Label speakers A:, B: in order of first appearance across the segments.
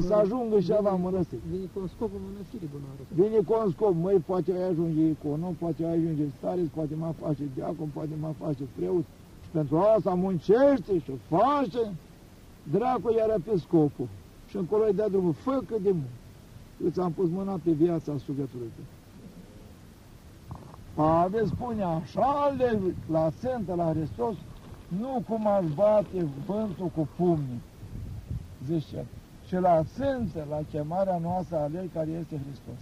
A: să ajungă și la mănăstiri.
B: Vine cu scopul mănăstirii, bunoară.
A: Vine cu un scop, măi, poate ajunge iconom, poate ajunge stareț, poate mă face diacon, poate mă face preot. Și pentru asta muncește și face. Dracu iară pe scopul. Și încolo îi dea drumul, fă cât de mult. Eu ți-am pus mâna pe viața sufletului tău. Pavel spune așa, la țintă, la Hristos, nu cum aș bate vântul cu pumnii, zice, și la țintă, la chemarea noastră a Lui care este Hristos.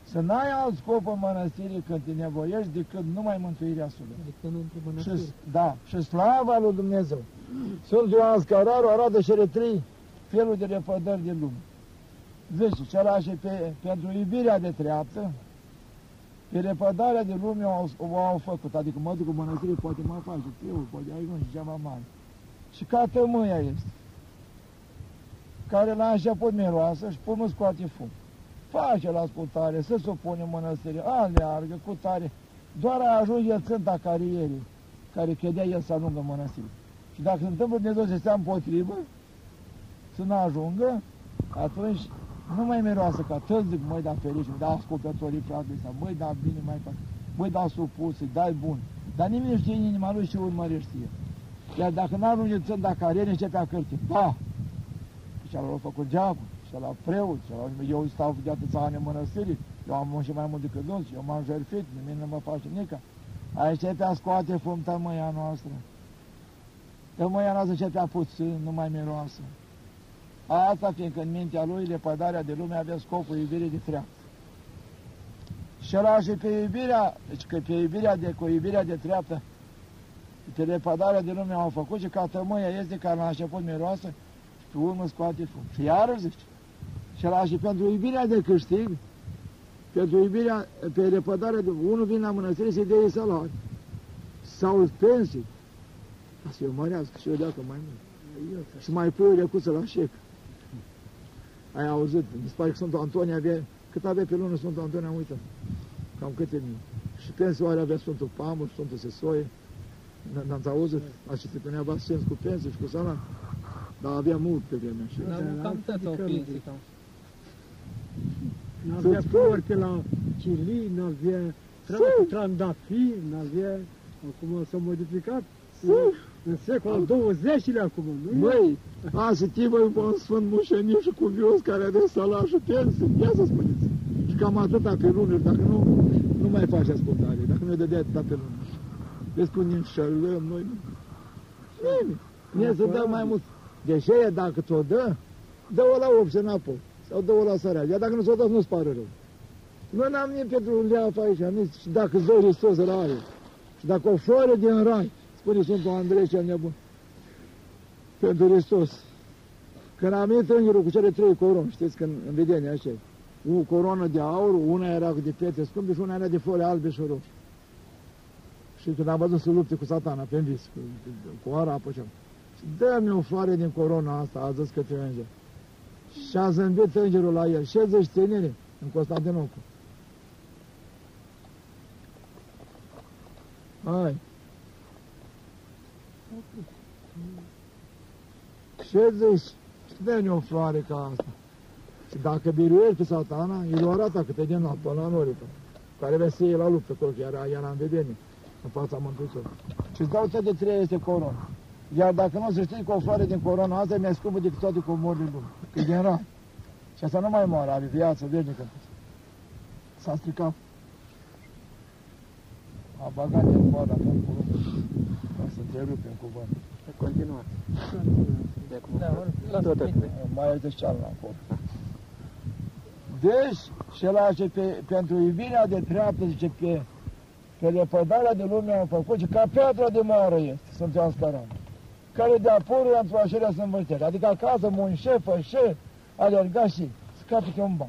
A: Să n-ai alt scop în mănăstire când te nevoiești decât numai mântuirea sufletului. Da, și slava lui Dumnezeu. Sfântul Ioan Scăraru arată cele trei feluri de repădări de lume. Zice, cela și pentru iubirea de treaptă, pe repădarea de lume o făcut, adică mă duc în mănăstire, poate mă face preot, poate ajunge ceva mare. Și ca tămâia este, care la început miroasă și până scoate fum. Face la ascultare, să se opune în mănăstire, aleargă cu tare, doar a ajunge ținta carierei, care credea el să ajungă în mănăstire. Și dacă se întâmplă Dumnezeu să stea împotrivă, să nu ajungă, atunci nu mai miroasă ca tăți, zic, măi, da ferici, da ascultătorii frate ăsta, măi, da bine, mai fac, măi, da supus, dai bun. Dar nimeni nu știe în inima lui și urmărește el. Iar dacă nu ajunge ținta carierei, începe a cărți. Da! Și l-a făcut geabă, și la preot, și eu stau de atâția ani în mănăstire, eu am muncit mai mult decât dânsi, eu m-am jertfit, nimeni nu mă face nica. Aici începe a scoate fum tămâia noastră. Tămâia noastră începe a puțin, nu mai miroasă. Asta fiindcă în mintea lui lepădarea de lume avea scopul iubirii de treaptă. Și ăla și pe iubirea, deci că pe iubirea de treaptă, pe lepădarea de lume au făcut și ca tămâia este care la început miroasă și pe urmă scoate fum. Și iarăși zice, și ăla și pentru iubirea de câștig, pentru iubirea, pe lepădarea de unul vine la mănăstire să-i dea salari sau pensii, ca să-i mărească și eu deacă mai mult. Și mai pui o recuță la șec. Ai auzit, mi se pare că Sfântul Antonie avea, cât avea pe lună Sfântul Antonie, am uitat, cam câte mii. Și pensioare avea Sfântul Pamur, Sfântul Sesoie, n-ați auzit? Așa se punea basens cu pensii și cu salar, dar avea mult pe vremea și...
B: Dar cam tăți au pensii, cam.
C: N-avea porte la chilii, n-avea trandafiri, n-avea... Acum s-a modificat. În secolul 20-lea acum, nu?
A: Măi, azi-tivă un sfânt mușenic și cuvios care avea salar și pensii, ia să spuneți. Și cam atâta pe lună, dacă nu mai faci ascultare, dacă nu-i dădea atâta pe lună. Vezi cum ne înșelăm noi, nimeni. Mie să dă mai mult. Deci aia, dacă ți-o dă-o la 8 înapoi, sau dă-o la sărează. Iar dacă nu ți-o dă, nu-ți pare rău. Noi n-am nimeni pentru leapă aici, nici dacă Zău Hristos îl are. Și dacă o floare din rai, spune Sfântul Andrei cel nebun, pentru Hristos. Când a venit îngerul cu cele 3 coroane, știți, când în vedenie așa, o coroană de aur, una era de pietre scumpe și una era de flori albe și roșii. Și când am văzut să lupte cu satana pe vis, cu arapă și dă-mi o floare din corona asta, a zis către înger. Și a zâmbit îngerul la el. 60 ținere în Constantinopol. Hai. 60. Dă-mi o floare ca asta. Și dacă biruiești pe satana, el o arată câte din noapte la Norica, care vei să iei la luptă acolo, că era în vedenie, în fața Mântuitorului. Și îți dau toate 3 este coroană. Iar dacă nu să știi că o floare din coroana asta e mai scumpă decât toate comorile lumii, că e din rai. Și asta nu mai moare, are viață veșnică. S-a stricat. A băgat din coada pe cuvânt, ca să întrerupe în cuvânt.
B: Continuă.
A: Mai este cealaltă acolo. Deci, și ăla ce pentru iubirea de treaptă, zice, pe lepădarea de lume au făcut, și ca piatra de moară este, sunt Ioan Scăraru, care de apură într-o așerea să învârtere. Adică acasă, munșe, fășe, alerga și scape pe un ban.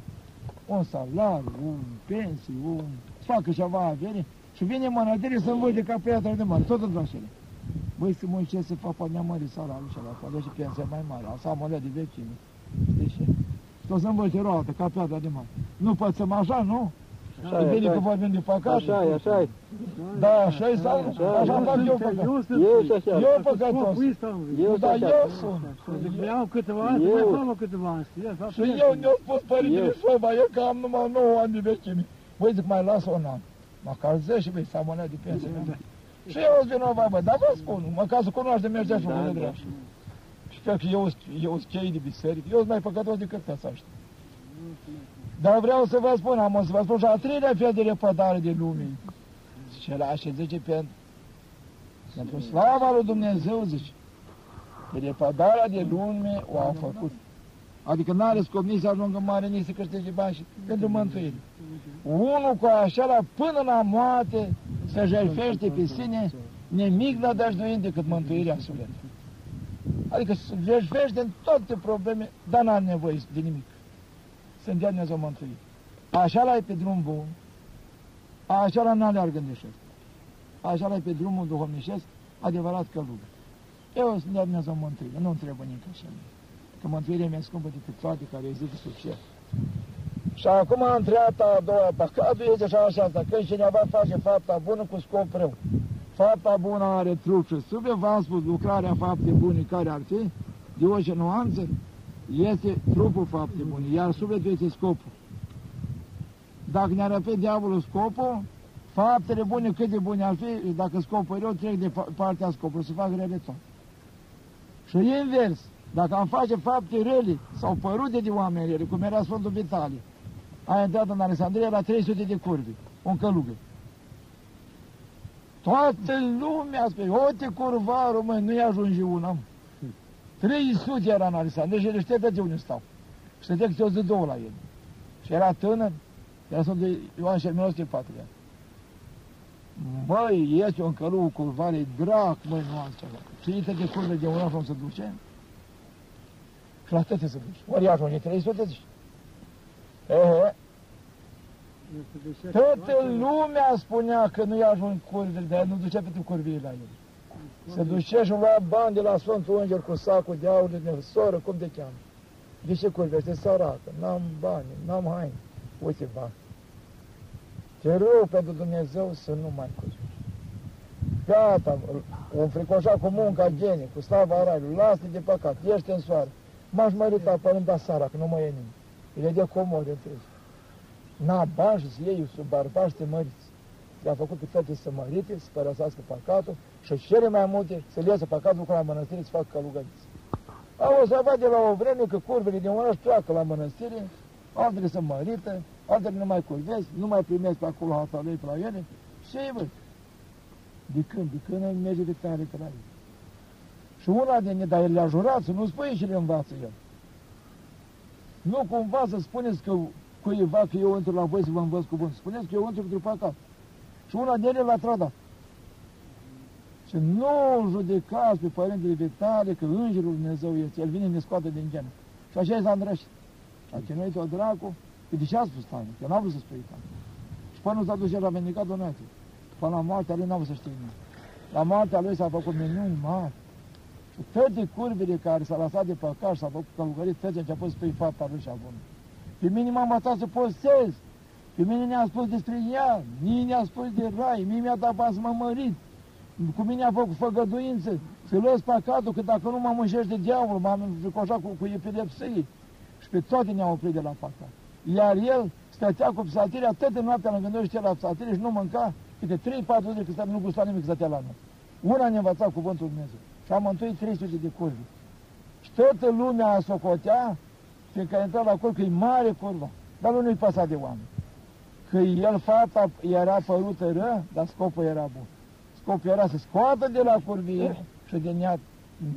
A: Un salariu, un pensii, facă ceva avere și vine în mănătire să învârte ca piatra de moară, tot într-o așerea. Băi, să munceți, să fac poate mări salariul și ăla, poate și pensia mai mare, sau mălea de vecini, știi ce? Tot să învârte roată, ca piatra de moară. Nu pățăm așa, nu?
B: Așa e bine că
A: vorbim de păcate.
B: Așa e.
A: Da, așa-i sau nu? Așa fac eu păcat. Eu păcătos. Dar eu sunt.
C: Iau câteva ani, mai fac câteva ani.
A: Și eu ne-au spus părintele Șoba, eu că am numai 9 ani de vechime. Băi, zic, mai las un an. Măcar 10, băi, s-a mânat de pensie. Și eu sunt vinovat, băi, dar vă spun, măcar să cunoaște, mergea și unul de drept. Și cred că eu sunt chei de biserică, eu sunt mai păcătos decât ăsta, știi. Dar vreau să vă spun, am să vă spun și a treilea fel de repădare de lume. Și la și zice pentru slava lui Dumnezeu, zice, de repădarea de lume o au făcut. Adică n-are scop nici să ajungă mare, nici să câștige bani și pentru mântuire. Unul cu așa până la moarte să jertfește pe sine nimic nădăjduind decât mântuirea sufletului. Adică să jertfește în toate probleme, dar n-are nevoie de nimic. Să-mi dea Dumnezeu mântuire. Așa e pe drum bun, așa n-aleargă în deșert. Așa e pe drumul duhovnicesc, adevărat călugă. Eu să-mi dea Dumnezeu mântuire, nu-mi trebuie nici așa. Că mântuirea mea scumpă decât toate care există sub cer. Și acum a întrebat a doua, păcatul este așa asta, că cineva face fapta bună cu scop rău. Fapta bună are trup și suflet, v-am spus, lucrarea faptei bune care ar fi, de orice nuanță, este trupul faptei bune, iar sufletul este scopul. Dacă ne arăpe diavolul scopul, faptele bune, cât de bune ar fi, dacă scopul e rău, trec de partea scopului, să fac rele tot. Și invers, dacă am face fapte rele sau părute de oameni rele, cum era Sfântul Vitalie, a intrat în Alexandria la 300 de curvi, un călugă. Toată lumea spune, ote curvarul, măi, nu-i ajunge una. 300 era în Alexandria și ele știe de unde stau. Și stătea câte o zi două la el. Și era tânăr, era Sfântul Ioan și Milos de Patria. Băi, este un călugă curvar, e drac, măi, nu am ceva. Și uite de curve de un om se duce. Și la tăte se duce. Ori ajunge 300, zici. Toată lumea spunea că nu-i ajung curvile, dar nu ducea pentru curvile la el. Se ducea și lua bani de la Sfântul Înger cu sacul de aur de soră, cum te cheamă. De ce curve? Este săracă, n-am bani, n-am haine. Uite bani. Te rog pentru Dumnezeu să nu mai curvi. Gata, o înfricoșa cu munca genii, cu slava raiului, lasă-te de păcat, ești în soare. M-aș mărita părând asara, că nu mai e nimic. Îi de comode întregi. N-a bani și să iei sub bărbați să te măriți. I-a făcut pe toate să mărite, să părăsească păcatul și cele mai multe să le iasă păcatul cu la mănăstire să facă călugăriți. Au observat de la o vreme că curvele din oraș pleacă la mănăstire, altele se mărită, altele nu mai curvesc, nu mai primesc pe acolo hata lui pe la ele și ei văd. De când merge de tare pe la ei. Și una din ei, dar el le-a jurat să nu spui și le învață el. Nu cumva să spuneți că cuiva că eu intru la voi să vă învăț cuvânt. Spuneți că eu intru pentru păcat. Și una din ele l-a tradat. Și nu judecați pe Părintele Vitalie că Îngerul Dumnezeu este. El vine ne scoate din genă. Și așa i s-a îndrășit. Și a chinuit-o dracu. Că de ce a spus Tania? Că n-a vrut să spui Tania. Și până nu s-a dus el la vendicat-o noastră. Până la moartea lui n-a vrut să știe nimic. La moartea lui s-a făcut minuni mari. Și toate curvile care s-a lăsat de păcat și s-a făcut călugărit, toate a început să spui fapta lui și a bună. Pe mine m-a învățat să postez. Pe mine ne-a spus despre ea. Mie ne-a spus de rai. Mie mi-a dat bani să mă mărit. Cu mine a făcut făgăduință. Să lăs păcatul, că dacă nu mă mânjești de diavol, m-am fricoșat cu epilepsie. Și pe toate ne-au oprit de la păcat. Iar el stătea cu psaltirea, toată noaptea lângă noi știa la psaltirie și nu mânca. Câte 3-4 zile că nu gusta nimic, stătea la noi. Una ne învăța cuvântul Dumnezeu. Și am mântuit 300 de curvi. Și toată lumea a socotea, fiindcă a intrat la curvă, că e mare curva. Dar nu-i păsa de oameni. Că el, fata, era părută ră, dar scopul era bun. Scopul era să scoată de la curvie și din ea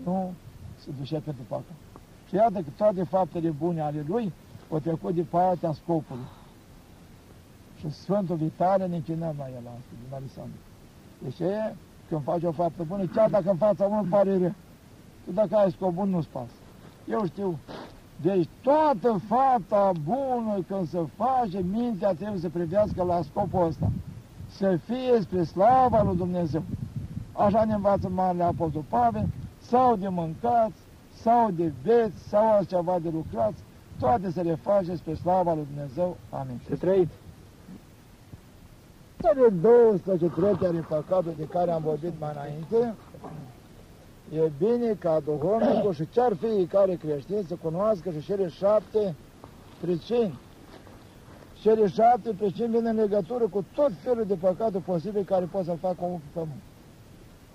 A: nu se ducea pentru păcat. Și iată că toate faptele bune ale lui au trecut de partea scopului. Și Sfântul Vitalie ne închinăm la el astăzi, din Alexandru. Deci când faci o faptă bună, chiar dacă în fața unul pare rău, tu dacă ai scop bun, nu-ți pasă. Eu știu. Deci toată fapta bună când se face, mintea trebuie să privească la scopul ăsta. Să fie spre slava lui Dumnezeu. Așa ne învață Marele Apostol Pavel, sau de mâncați, sau de beți, sau altceva de lucrați, toate să le face spre slava lui Dumnezeu. Amin.
B: Să trăiți!
A: Cele 12 trepte ale păcatului de care am vorbit mai înainte, e bine ca duhovnicul și chiar fiecare creștin să cunoască și cele 7 pricini. Cele 7 pricini vin în legătură cu tot felul de păcate posibile care pot să-l facă omul pe pământ.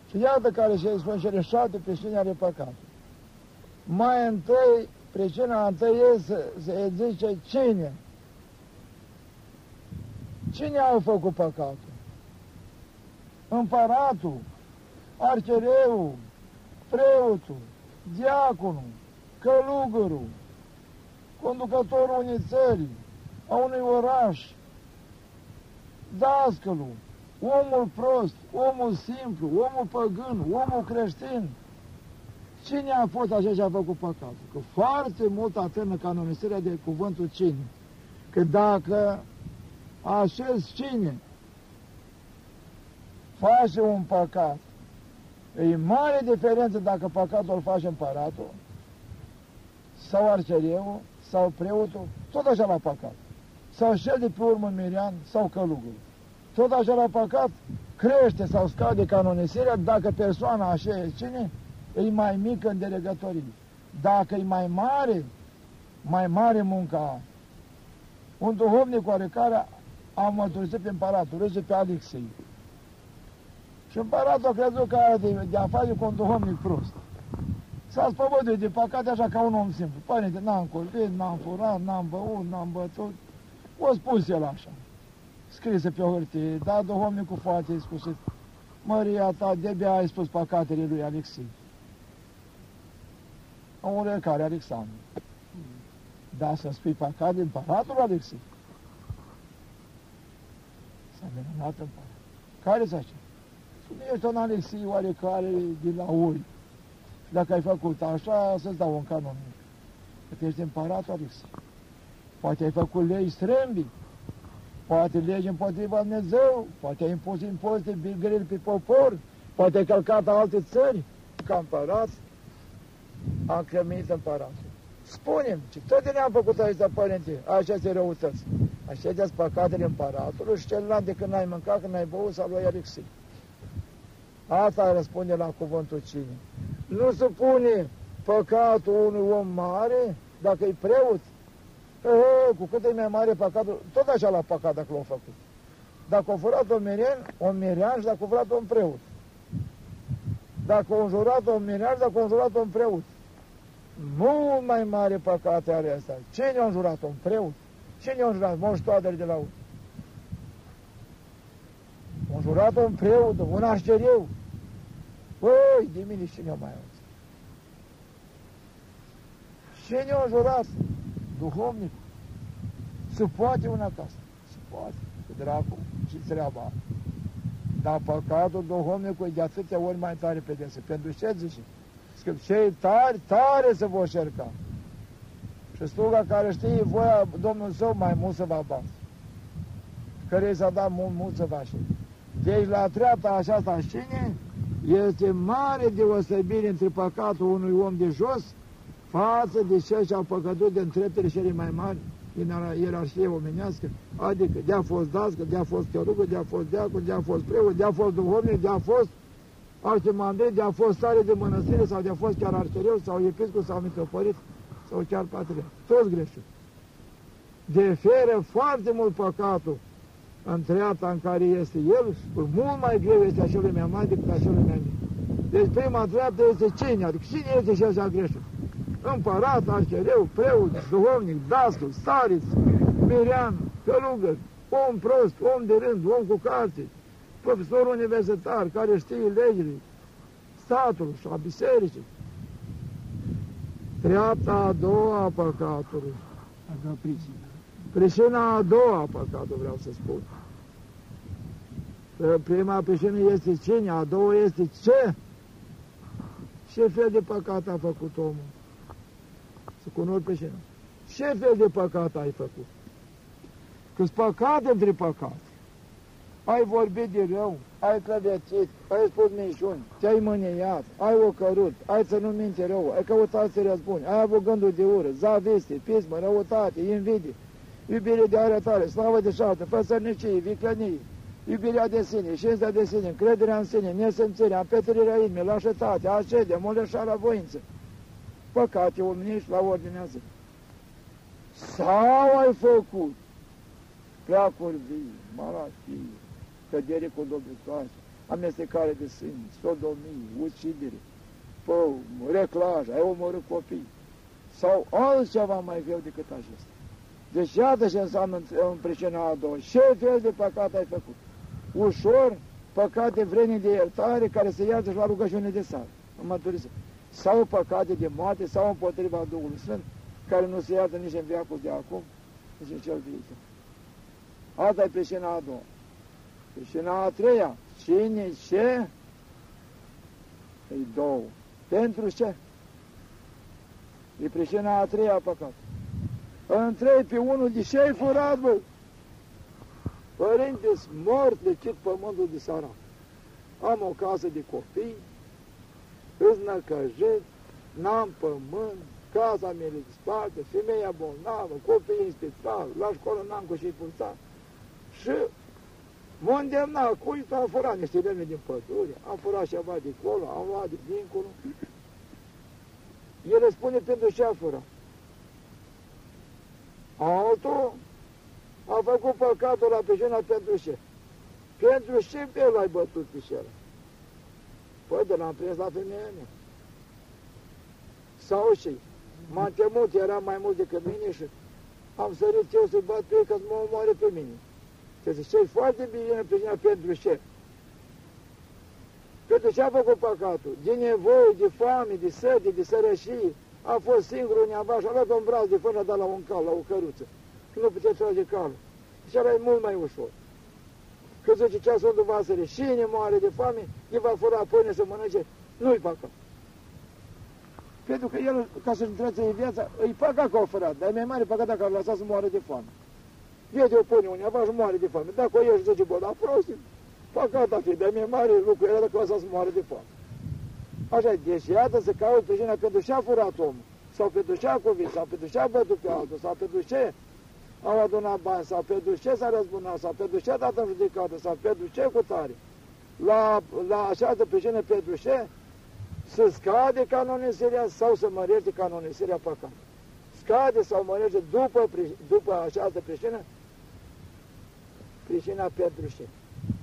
A: Și iată care se spun cele 7 pricini ale păcatului. Mai întâi, pricina întâi se zice cine. Cine a făcut păcatul? Împăratul, archereul, preotul, diaconul, călugărul, conducătorul unei țări, a unui oraș, dascălul, omul prost, omul simplu, omul păgân, omul creștin. Cine a fost așa și a făcut păcatul? Că foarte mult atârnă canonisirea de cuvântul cine. Că dacă acest cine face un păcat, e mare diferență dacă păcatul îl face împăratul, sau arcereul, sau preotul, tot așa la păcat. Sau cel de pe urmă mirian, sau călugărul. Tot așa la păcat crește sau scade canonisirea dacă persoana așa e cine, e mai mică în delegătorie. Dacă e mai mare munca. Un duhovnic oarecare a mărturisit pe împăratul, râse pe Alexei. Și împăratul a crezut că are de a face cu un duhovnic prost. S-a spăvăduit de păcate așa ca un om simplu. Părinte, n-am colbit, n-am furat, n-am băut, n-am bătut. O spus el așa, scrise pe o hârtie, dar duhovnicul foarte i-a spus, Măria ta, de-abia ai spus păcatele lui Alexei. Omul care Alexandru. Da, să spui păcatele împăratul Alexei. S-a minunat împărat. Care s-a ce? Ești un Alexei oarecare din la oi. Și dacă ai făcut așa, să-ți dau un canon mic. Că tu ești împăratul Alexei. Poate ai făcut legi strâmbi, poate legi împotriva Dumnezeu, poate ai impus impozite grele pe popor, poate ai călcat alte țări. Ca împărat, am crămit împăratul. Spune-mi, ce toate le-am făcut aici, părinte, așa se răutăți. Așa-ți păcatele împăratului și celălalt de când n-ai mâncat, când n-ai băut, sau lui Alexei. Asta răspunde la cuvântul cine. Nu se pune păcatul unui om mare, dacă e preot. Cu cât e mai mare păcatul, tot așa la păcat dacă l-a făcut. Dacă a furat un mirean și dacă a furat un preot. Dacă a înjurat un mirean și dacă a înjurat un preot. Mult mai mare păcate are astea. Cine a înjurat un preot? Cine a înjurat? Moștoadele de la urmă. A înjurat un preot, un arcereu. Băi, de mine cine o mai auzit? Cine a înjurat? Duhovnic. Se poate una casă. Se poate. Cu dracu și treaba. Dar păcatul duhovnicului de atâtea ori mai tare pedepse. Pentru ce zice? Că cei tari, tare se vor cerca. Și sluga care știe voia Domnul său, mai mult să va bate. Care i s-a dat mult să va ști. Deci la treapta aceasta cine? Este mare deosebire între păcatul unui om de jos față de cei ce au păcătut din treptele cele mai mari din ierarhie omenească, adică de-a fost dască, de-a fost călugă, de-a fost deacon, de-a fost preot, de-a fost duhovnic, de-a fost arhimandrit, de-a fost stare de mănăstire sau de-a fost chiar arhereu sau episcop sau mitropolit sau chiar patriarh. Toți greșit. Diferă foarte mult păcatul în treapta în care este el și mult mai greu este acelui mai mare decât acelui mai mic. Deci prima treaptă este cine? Adică cine este și așa greșit? Împărat, archereu, preot, duhovnic, dascăl, stareț, mirean, călugăr, om prost, om de rând, om cu carte, profesor universitar care știe legile statului și a bisericii. Treapta a doua a păcatului. Pricina a doua a păcatului, vreau să spun. Prima pricină este cine, a doua este ce? Ce fel de păcat a făcut omul? Să cunoști pricina. Ce fel de păcat ai făcut? Că-s păcate între păcate. Ai vorbit de rău, ai clăvețit, ai spus minciuni, te-ai mâniat, ai ocărut, ai ținut minte rău, ai căutat să răzbuni, ai avut gânduri de ură, zaviste, pismă, răutate, invidie, iubire de arătare, slavă de șartă, fățărnicie, viclănie, iubirea de sine, știința de sine, încrederea în sine, nesimțirea, împetrirea inimii, lașătatea, ascede, moleșarea voință, păcate omenești la ordinea zi. Sau ai făcut pleacuri vii, malatii, cădere codobitoase, amestecare de sânge, sodomie, ucidere, pău, reclaj, ai omorât copii, sau altceva mai greu decât acesta. Deci iată ce înseamnă în pricina a doua. Ce fel de păcat ai făcut? Ușor, păcate vrednice de iertare, care se iartă și la rugăciune de sar, în mărturisire. Sau păcate de moarte, sau împotriva Duhului Sfânt, care nu se iartă nici în veacul de acum, nici în cel viitor. Asta e pricina a doua. Pricina a treia. Cine ce? E două. Pentru ce? E pricina a treia a păcat. Întreb pe unul, de ce ai furat, bă? Părinte-s mort de chit pământul de sărac. Am o casă de copii, îți năcăjit, n-am pământ, casa mea e disparte, femeia bolnavă, copiii în spital, la școală n-am cu și pulsa. Și m-a îndemnat, cui am furat niște lemne din pădure, am furat ceva de acolo, am luat de dincolo. El îți spune pentru ce a furat. Altul a făcut păcatul la peșena pentru ce? Pentru ce pe el ai bătut pișera? Păi de l-am prins la femeia mea. Sau și m-am temut, era mai mult decât mine și am sărit eu să-i bat pe ei ca să mă omoare pe mine. Și zice, e foarte bine peșena pentru ce? Pentru ce a făcut păcatul? De nevoie, de foame, de sădi, de sărășie. A fost singur în neava și a luat un braț de fără a dat la un cal, la o căruță. Și nu putea trage calul. Și ăla e mult mai ușor. Că zice ceasul de vasăre, cine moare de foame, îi va fura pâine să mănânce, nu-i păcat. Pentru că el, ca să-și întrețe viața, îi păcat că a furat, dar e mai mare păcat dacă ar lăsa să moare de foame. Vede o pâine undeva și moare de foame. Dacă o ieși, zice, bă, dar prostit, păcat a fi, dar e mai mare lucru era dacă lăsa să moare de foame. Așa, deci iată să cauți pe cineva pentru ce a furat omul, sau pentru ce a cuvit, sau pentru ce a bătut pe altul, sau pentru ce au adunat bani, sau pentru ce s-a răzbunat, sau pentru ce a dat în judecată, sau pentru ce cu tare. La această pricină pentru ce? Să scade canonisirea sau să mărește canonisirea păcatului. Scade sau mărește după această pricină, pricina pentru ce?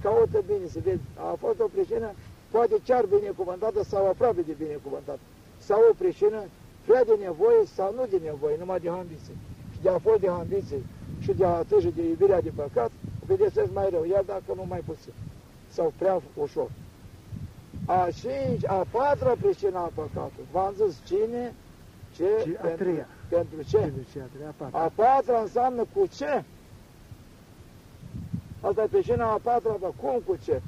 A: Caută bine să vezi, a fost o pricină poate chiar binecuvântată sau aproape de binecuvântată. Sau o pricină fie de nevoie sau nu de nevoie, numai de ambiție. Și de a fost de ambiție și de atât de iubirea de păcat, o pedepsesc mai rău, iar dacă nu mai puțin. Sau prea ușor. A patra pricină a păcatului. V-am zis cine, ce,
C: a treia.
A: Pentru ce? A patra înseamnă cu ce? Asta e pricina a patra, dar cum cu ce?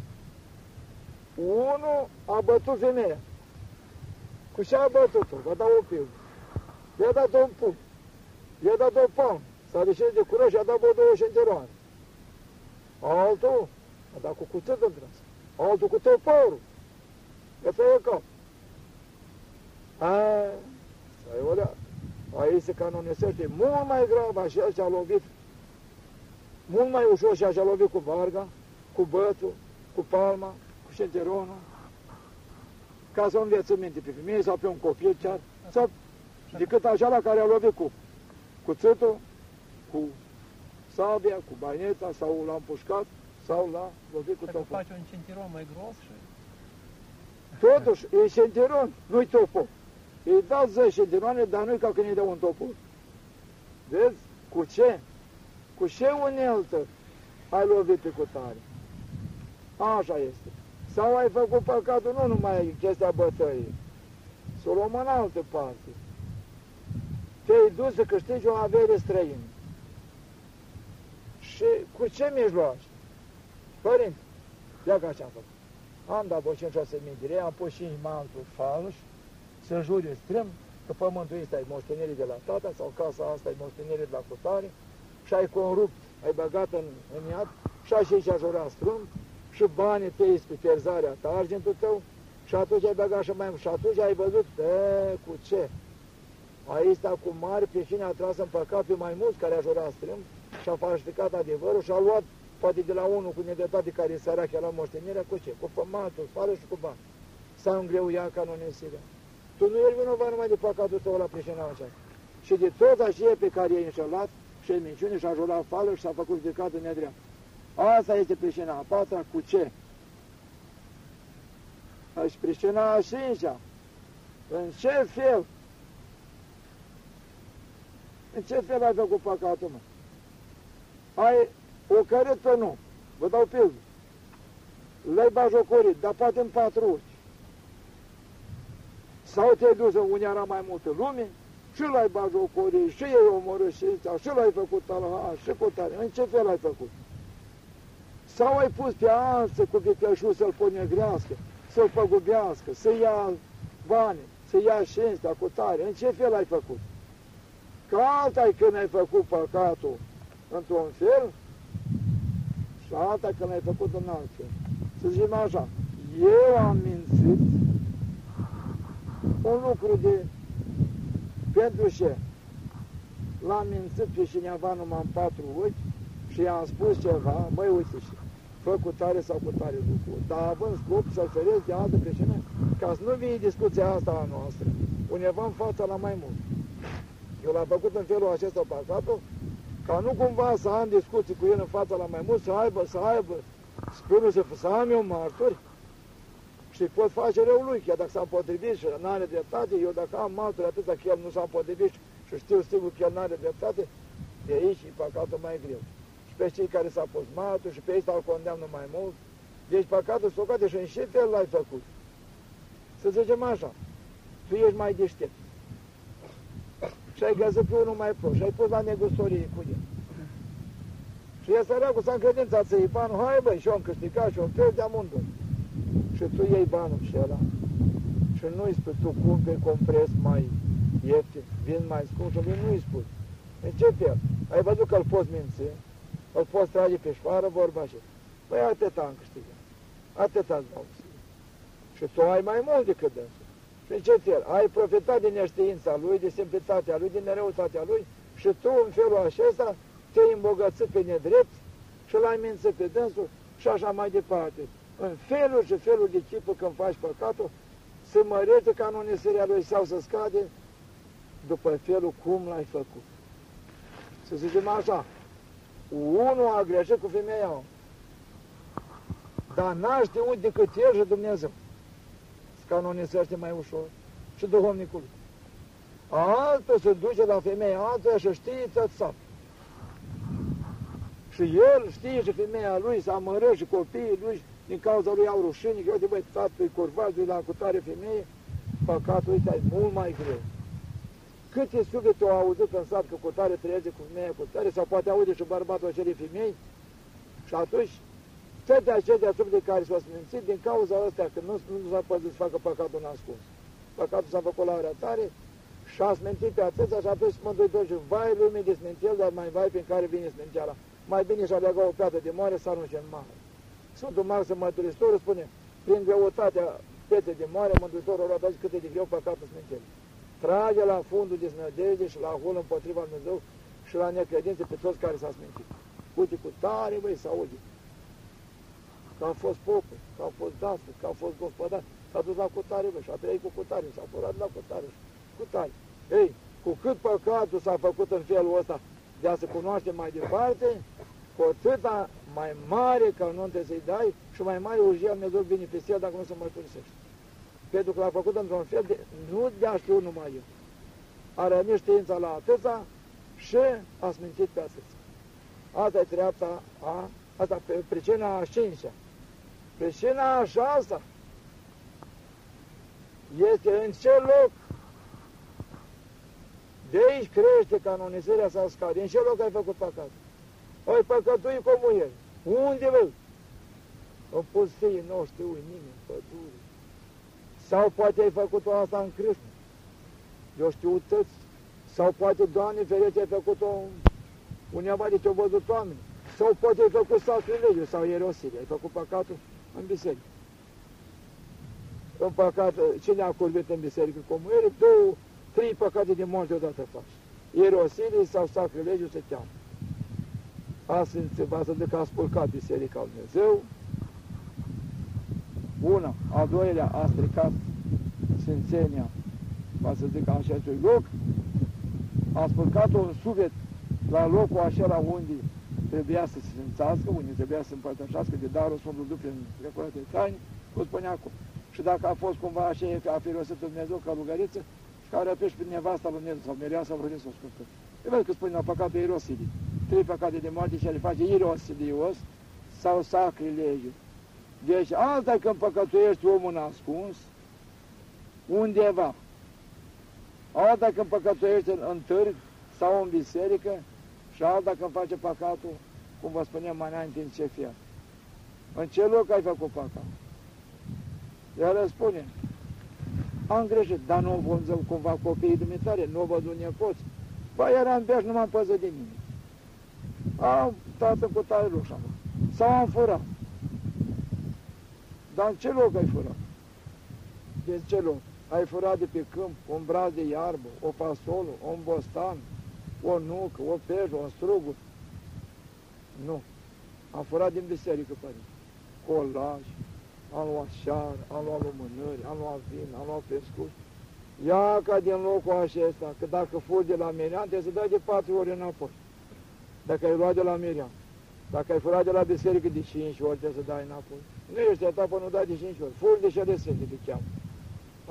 A: Unul a bătut femeia. Cu ce a bătut-o? V-a dat o pilă. I-a dat un pumn. I-a dat o palmă. S-a deșez de cură și a dat două șenteroane. Altul a dat cu cuțetul într-asta. Altul cu toporul. I-a tăiat cap. S-a ioleat. Aici se canonisește mult mai grav, așa și-a lovit. Mult mai ușor și-a lovit cu varga, cu bățul, cu palma, cu șenteronul, ca să învețe minte pe femeie sau pe un copil chiar, sau decât așa la care a lovit cu cuțetul, cu sabia, cu baineta, sau l-a împușcat, sau l-a lovit cu topor.
B: Dacă faci un centuron mai gros și...
A: Totuși, e centuron, nu-i topor. Îi dau 10 centuroane, dar nu-i ca când îi dau un topor. Vezi? Cu ce? Cu ce uneltă ai lovit pe cutare? Așa este. Sau ai făcut păcatul nu numai chestia bătăii, să o luăm în altă parte. Te-ai dus să câștigi o avere străină. Și cu ce mijloace? Părinte, ia ca așa-am făcut. Am dat 5-6 mii de lei, am pus și în mantul falș, să jure strâm că pământul ăsta e moștenire de la tata sau casa asta e moștenire de la cutare și ai corupt, ai băgat în iad și aici a jurat strâmb și banii tăi pe pierzarea ta, argentul tău, și atunci ai băgat și mai mult. Și atunci ai văzut, cu ce? Aici sta cu mari pricine a tras în păcat pe mai mulți care a jurat strâmb și a falsificat adevărul și a luat poate de la unul cu nedreptate care e sărac, la moștenirea, cu ce? Cu pămatul, sfară și cu bani. S-a îngreuiat canonisirea. Tu nu ești vinovat numai de păcatul tău la pricina aceasta. Și de tot aceea pe care i-ai înșelat și ai minciune și a jurat fală și s-a făcut judecată nedreaptă. Asta este pricina a patra, cu ce? Și pricina a cincea. În ce fel? În ce fel ai făcut păcatul, mă? Ai ocărât pe nu, vă dau pildă. L-ai bajocorit, dar poate în 4 ochi. Sau te-ai dus unde era mai multă lume și l-ai bajocorit, și ei omorât și ăsta, și l-ai făcut talha, și cu tare. În ce fel ai făcut? Sau ai pus pe alții cu vicășul să-l ponegrească, să-l păgubească, să ia bani, să ia știința cu tare. În ce fel ai făcut? Că alta-i când ai făcut păcatul într-un fel și alta când ai făcut în alt fel. Să zicem așa, eu am mințit un lucru pentru ce? L-am mințit pe cineva numai în 4 ochi și i-am spus ceva, măi, uite și fă cu tare sau cu tare lucru, dar având scop să-l feresc de altă pricina, ca să nu vii discuția asta a noastră, undeva în fața la mai mult. Eu l-am făcut în felul acesta păcatul, ca nu cumva să am discuții cu el în fața la mai mult, să aibă, spune să am eu martori și pot face rău lui, chiar dacă s-a împotrivit și n-are dreptate, eu dacă am martori atâta că el nu s-a împotrivit și știu sigur că el n-are dreptate, de aici e păcatul mai greu. Și pe cei care s-a pus martori și pe ei îl condamnă mai mult, deci păcatul socate și în ce fel l-ai făcut. Să zicem așa, tu ești mai deștept. Și ai găsit pe unul mai prost și ai pus la negustorie cu el. Și e săracul s-a încredințat să iei banul, hai băi, și-o-am câștigat și-o-am pierd de amândoi. Și tu iei banul și ăla și nu-i spui, tu cumperi compres mai ieftin, vin mai scump și nu-i spui. În ce fel? Ai văzut că îl poți minți, îl poți trage pe șoară, vorba și păi atâta am câștigat, atâta-ți dau. Și tu ai mai mult decât dânsul. Și în ce fel? Ai profitat din neștiința lui, de simplitatea lui, din nereutatea lui și tu în felul acesta te-ai îmbogățit pe nedrept și l-ai mințit pe dânsul și așa mai departe. În felul și felul de chipul când faci păcatul, se mărește canonisirea lui sau să scade după felul cum l-ai făcut. Să zicem așa, unul a greșit cu femeia, dar n-a știut decât el și Dumnezeu. Canonisește mai ușor și duhovnicul. Altul se duce la femeia altuia și știe țățat. Și el știe și femeia lui s-a amărât și copiii lui din cauza lui au rușini, că uite băi, tatăl-i curvaj, de la cutare femeie, păcatul ăsta e mult mai greu. Câte suflete au auzit în sat că cutare trăiește cu femeia cutare, sau poate aude și bărbatul acelei femei, și atunci toate acelea suflete care s-au smințit din cauza asta, că nu s-a păzit să facă păcatul nascuns. Păcatul s-a făcut la arătare și a smințit pe atâția și atunci Mântuitor și vai lumii de smințel, dar mai vai prin care vine smințeala. Mai bine și-a legat o piatră de moare să arunce în mare. Sfântul Marx Mărturisitorul spune, prin greutatea pietrei de moare, Mântuitorul a luat azi cât e de greu păcatul smințelii. Trage la fundul de snădejde și la hul împotriva Dumnezeu și la necredință pe toți care s-a smințit. Uite cu tare, băi, să aude. Că a fost popă, că a fost dasă, că a fost gospodar, s-a dus la cutare, bă, și a trăit cu cutare, s-a furat la cutare, cutare. Ei, cu cât păcatul s-a făcut în felul ăsta de a se cunoaște mai departe, cu atâta mai mare că nu trebuie să-i dai și mai mare urgia Dumnezeu vine pe el dacă nu se mărturisește. Pentru că l-a făcut într-un fel de, nu de-a știu numai eu. A rănit știința la atâta și a smințit pe atâta. Asta e treapta asta pe pricina a cincea. Pricina a șasea este în ce loc. De aici crește canonizarea sau scade. În ce loc ai făcut păcat? Ai păcătuit cum el. Unde vă? În pustie, nu știu nimeni, pădure. Sau poate ai făcut-o asta în crâșnă. Eu știu tăți. Sau poate, Doamne ferește, ai făcut-o undeva de te-au văzut oameni. Sau poate ai făcut sacrilegiu sau ierosire. Ai făcut păcatul în biserică. În păcat, cine a curvit în biserică cum ele? 2-3 păcate de moarte deodată faci. Ierosire sau sacrilegiu se cheamă. va să zic că a spurcat Biserica lui Dumnezeu, una, a doilea a stricat Sfințenia, va să zic așa acestui loc, a spurcat-o în suflet la locul acela unde trebuia să se sfințească, unde trebuia să împărtășească de darul Sfântului Duh prin recurate taine, cum spunea acum. Și dacă a fost cumva așa, a fi rosit Dumnezeu ca lugăriță, care a prin nevasta lui Dumnezeu, sau mireasa a vrut să o scurtă. E văd că spune la păcatul irosidii. 3 păcate de moarte și le face irosidios sau sacrilegiu. Deci alta când păcătuiești omul ascuns, undeva. Alta când păcătuiești în târg sau în biserică și alta când face păcatul, cum vă spuneam mai înainte, în ce fiat. În ce loc ai făcut păcat? Iar răspune, am greșit, dar nu vânzăm cumva copiii dumitare, nu văd un nepoți. Ba, eram beș, nu m-am păzit de mine. Am tată cu tare rușa, sau am furat. Dar în ce loc ai furat? De ce loc? Ai furat de pe câmp un braț de iarbă, o fasolă, un bostan, o nucă, o pejă, un struguri? Nu. Am furat din biserică, părinte. Colaj, am luat șară, am luat lumânări, am luat vin, am luat pescuș. Ia ca din locul acesta, că dacă furi de la Miriam, trebuie să dai de 4 ori înapoi. Dacă ai luat de la Miriam. Dacă ai furat de la biserică de 5 ori, trebuie să dai înapoi. Nu ești etapă, nu dai de 5 ori. Furi de șele sfinte, te cheamă.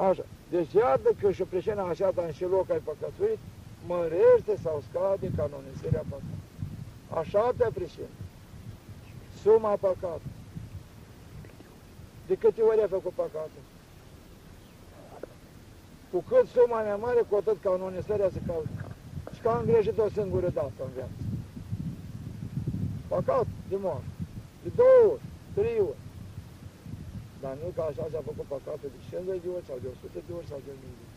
A: Așa. Deci iată că și preșena așa, dar în ce loc ai păcătuit, mărește sau scade canonisirea păcatului. Așa te preșena. Suma păcatului. De câte ori ai făcut păcatul? Cu cât suma mai mare, cu atât canonizarea se caută. Și că am greșit o singură dată în viață. Păcat de moarte. De 2 ori, 3 ori. Dar nu că așa s-a făcut păcatul de 50 de ori, sau de 100 de ori, sau de 1000 de ori.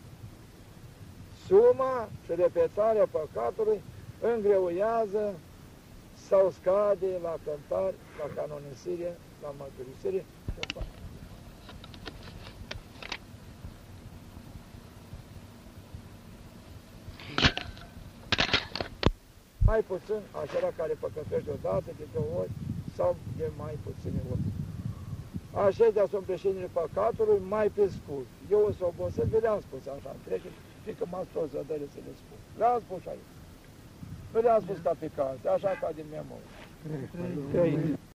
A: Suma și repetarea păcatului îngreuiază sau scade la cântare, la canonisire, la mărturisire și în pace. Mai puțin acela care păcătuiește odată, de 2 ori sau de mai puține ori. Acestea sunt președinile păcatului mai pe scurt. Eu o să obosesc, le-am spus așa, trece, fiindcă m-a spus zădăre să le spun. Le-am spus aici. Nu le-am spus ca pe carte, așa ca din memorie.